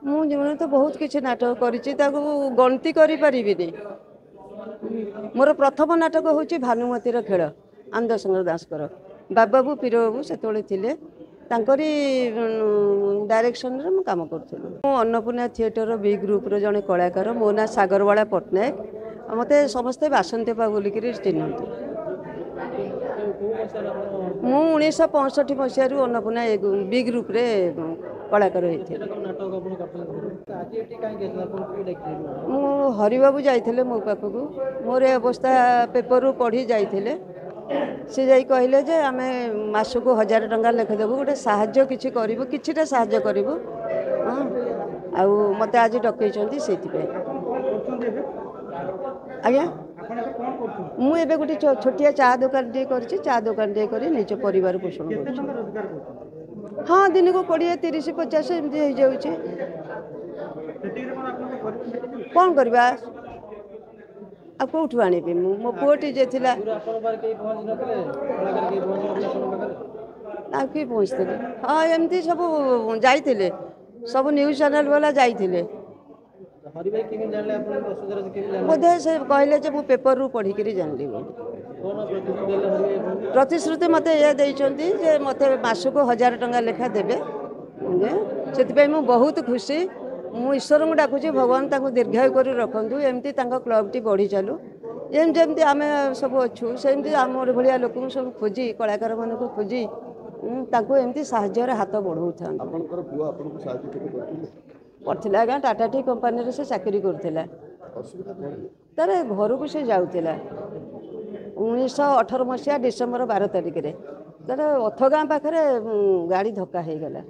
ମୁଁ ଜୀବନରେ ତ ବହୁତ କିଛି ନାଟକ କରିଛି, ତାକୁ ଗଣତି କରିପାରିବିନି। ମୋର ପ୍ରଥମ ନାଟକ ହେଉଛି ଭାନୁମତୀର ଖେଳ, ଆନନ୍ଦଶଙ୍କର ଦାସଙ୍କର। ବାବାବୁ ପୀରବାବୁ ସେତେବେଳେ ଥିଲେ, ତାଙ୍କରି ଡାଇରେକ୍ସନରେ ମୁଁ କାମ କରୁଥିଲି। ମୁଁ ଅନ୍ନପୂର୍ଣ୍ଣା ଥିଏଟର ବି ଗ୍ରୁପ୍ର ଜଣେ କଳାକାର। ମୋ ନାଁ ସାଗରବାଳା ପଟ୍ଟନାୟକ। ମୋତେ ସମସ୍ତେ ବାସନ୍ତୀପା ବୋଲିକିରି ଚିହ୍ନନ୍ତି। ମୁଁ 1965 ମସିହାରୁ ଅନ୍ନପୂର୍ଣ୍ଣା ବି ଗ୍ରୁପ୍ରେ କଳାକାର ହେଇଥିଲି। ମୁଁ ହରିବାବୁ ଯାଇଥିଲେ ମୋ ପାଖକୁ, ମୋର ଏ ଅବସ୍ଥା ପେପରରୁ ପଢ଼ି ଯାଇଥିଲେ। ସେ ଯାଇ କହିଲେ ଯେ ଆମେ ମାସକୁ 1000 ଟଙ୍କା ଲେଖିଦେବୁ, ଗୋଟେ ସାହାଯ୍ୟ କିଛି କରିବୁ, କିଛିଟା ସାହାଯ୍ୟ କରିବୁ। ହଁ, ଆଉ ମୋତେ ଆଜି ଡକେଇଛନ୍ତି ସେଇଥିପାଇଁ। ଆଜ୍ଞା, ମୁଁ ଏବେ ଗୋଟେ ଛୋଟିଆ ଚା ଦୋକାନଟିଏ କରିଛି। ଚା ଦୋକାନଟିଏ କରି ନିଜ ପରିବାର ପୋଷଣ କରୁଛି। ହଁ, ଦିନକୁ 20, 30, 50 ଏମିତି ହେଇଯାଉଛି। କ'ଣ କରିବା ଆଉ କେଉଁଠୁ ଆଣିବି? ମୋ ପୁଅଟି ଯେ ଥିଲା ଆଉ କିଏ ପହଞ୍ଚିଥିଲେ? ହଁ, ଏମିତି ସବୁ ଯାଇଥିଲେ, ସବୁ ନ୍ୟୁଜ୍ ଚ୍ୟାନେଲ ବାଲା ଯାଇଥିଲେ। ବୋଧେ ସେ କହିଲେ ଯେ ମୁଁ ପେପରରୁ ପଢ଼ିକିରି ଜାଣିଲି ବୋଲି। ପ୍ରତିଶ୍ରୁତି ମୋତେ ଏଇଆ ଦେଇଛନ୍ତି ଯେ ମୋତେ ମାସକୁ 1000 ଟଙ୍କା ଲେଖା ଦେବେ। ସେଥିପାଇଁ ମୁଁ ବହୁତ ଖୁସି। ମୁଁ ଈଶ୍ୱରଙ୍କୁ ଡାକୁଛି, ଭଗବାନ ତାଙ୍କୁ ଦୀର୍ଘାୟୁ କରି ରଖନ୍ତୁ, ଏମିତି ତାଙ୍କ କ୍ଲବ୍ଟି ବଢ଼ି ଚାଲୁ। ଯେମିତି ଆମେ ସବୁ ଅଛୁ, ସେମିତି ଆମର ଭଳିଆ ଲୋକଙ୍କୁ ସବୁ ଖୋଜି, କଳାକାରମାନଙ୍କୁ ଖୋଜି ତାଙ୍କୁ ଏମିତି ସାହାଯ୍ୟର ହାତ ବଢ଼ଉଥାନ୍ତୁ। ଆପଣଙ୍କର ପୁଅ ଆପଣଙ୍କୁ ସାହାଯ୍ୟ କରିଥିଲା ଆଜ୍ଞା, ଟାଟା ଟି କମ୍ପାନୀରେ ସେ ଚାକିରି କରୁଥିଲା। ତାର ଘରକୁ ସେ ଯାଉଥିଲା 1918 ମସିହା ଡିସେମ୍ବର 12 ତାରିଖରେ। ତାର ଅଥଗାଁ ପାଖରେ ଗାଡ଼ି ଧକ୍କା ହେଇଗଲା,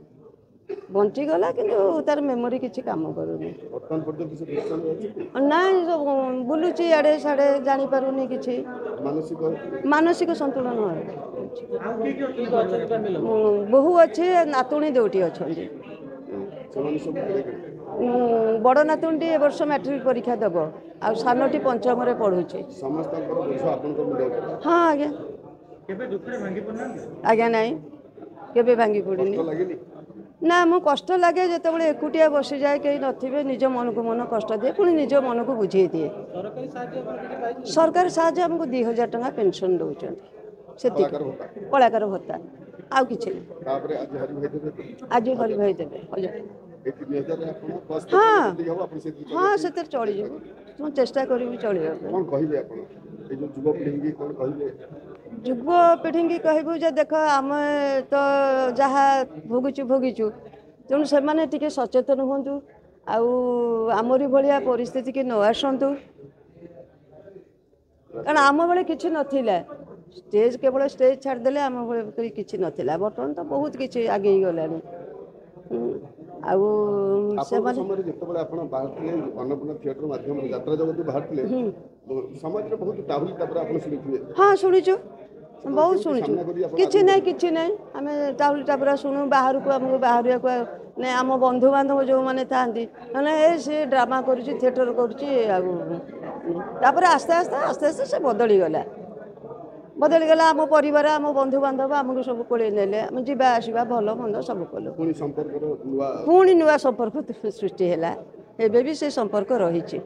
ବଞ୍ଚିଗଲା, କିନ୍ତୁ ତାର ମେମୋରି କିଛି କାମ କରୁନି। ନାଇଁ, ବୁଲୁଛି ଆଡ଼େ ସାଡ଼େ, ଜାଣିପାରୁନି କିଛି। ମାନସିକ ସନ୍ତୁଳନ ବୋହୂ ଅଛି, ନାତୁଣୀ 2ଟି ଅଛନ୍ତି। ବଡ଼ ନାତୁଣୀଟି ଏ ବର୍ଷ ମ୍ୟାଟ୍ରିକ ପରୀକ୍ଷା ଦେବ, ଆଉ ସାନଟି 5ମରେ ପଢ଼ୁଛି। ହଁ ଆଜ୍ଞା। ଆଜ୍ଞା, ନାଇଁ, କେବେ ଭାଙ୍ଗି ପଡ଼ିନି। ନା, ମୁଁ କଷ୍ଟ ଲାଗେ ଯେତେବେଳେ ଏକୁଟିଆ ବସିଯାଏ, କେହି ନଥିବେ, ନିଜ ମନକୁ ମନ କଷ୍ଟ ଦିଏ, ପୁଣି ନିଜ ମନକୁ ବୁଝେଇ ଦିଏ। ସରକାରୀ ସାହାଯ୍ୟ ଆମକୁ 2000 ଟଙ୍କା ପେନସନ୍ ଦେଉଛନ୍ତି, ସେତିକି କଳାକାର ଭତ୍ତା, ଆଉ କିଛି ନାହିଁ। ଆଜି ହରି ଭାଇ ଦେବେ 1000। ହଁ ହଁ, ସେଥିରେ ଚଳିଯିବୁ। ମୁଁ ଚେଷ୍ଟା କରିବି ଚଳିବା ପାଇଁ। ଯୁବପିଢ଼ିଙ୍କି କହିବୁ ଯେ ଦେଖ, ଆମେ ତ ଯାହା ଭୋଗିଛୁ, ତେଣୁ ସେମାନେ ଟିକେ ସଚେତନ ହୁଅନ୍ତୁ, ଆଉ ଆମରି ଭଳିଆ ପରିସ୍ଥିତି କି ନ ଆସନ୍ତୁ। କାରଣ ଆମ ବେଳେ କିଛି ନଥିଲା, ଷ୍ଟେଜ୍ କେବଳ ଷ୍ଟେଜ୍ ଛାଡ଼ିଦେଲେ, ଆମ ବେଳେ କିଛି ନଥିଲା। ବର୍ତ୍ତମାନ ତ ବହୁତ କିଛି ଆଗେଇ ଗଲାଣି। ଆଉ ସେମାନେ ଯେତେବେଳେ ଆପଣ ବାହାରିଥିଲେ ଅନ୍ନପୂର୍ଣ୍ଣା ଥିଏଟର ମାଧ୍ୟମରେ ଯାତ୍ରା ଜଗତକୁ ବାହାରିଥିଲେ, ସମାଜରେ ବହୁତ ଟାହୁଲି ତାପରେ ଆପଣ ଶୁଣିଥିବେ। ହଁ, ଶୁଣିଛୁ, ବହୁତ ଶୁଣିଛୁ। କିଛି ନାହିଁ, ଆମେ ଟାହୁଲି ଟାପରା ଶୁଣୁ। ବାହାରକୁ ଆମକୁ ବାହାରିବାକୁ ନାଇଁ, ଆମ ବନ୍ଧୁବାନ୍ଧବ ଯେଉଁମାନେ ଥାଆନ୍ତି, ମାନେ ସେ ଡ୍ରାମା କରୁଛି, ଥିଏଟର କରୁଛି, ଆଉ ତାପରେ ଆସ୍ତେ ଆସ୍ତେ ସେ ବଦଳିଗଲା। ଆମ ପରିବାର, ଆମ ବନ୍ଧୁବାନ୍ଧବ ଆମକୁ ସବୁ କୋଳେଇ ନେଲେ। ଆମେ ଯିବା ଆସିବା, ଭଲ ମନ୍ଦ ସବୁ କଲୁ। ପୁଣି ନୂଆ ସମ୍ପର୍କ ସୃଷ୍ଟି ହେଲା। ଏବେ ବି ସେ ସମ୍ପର୍କ ରହିଛି।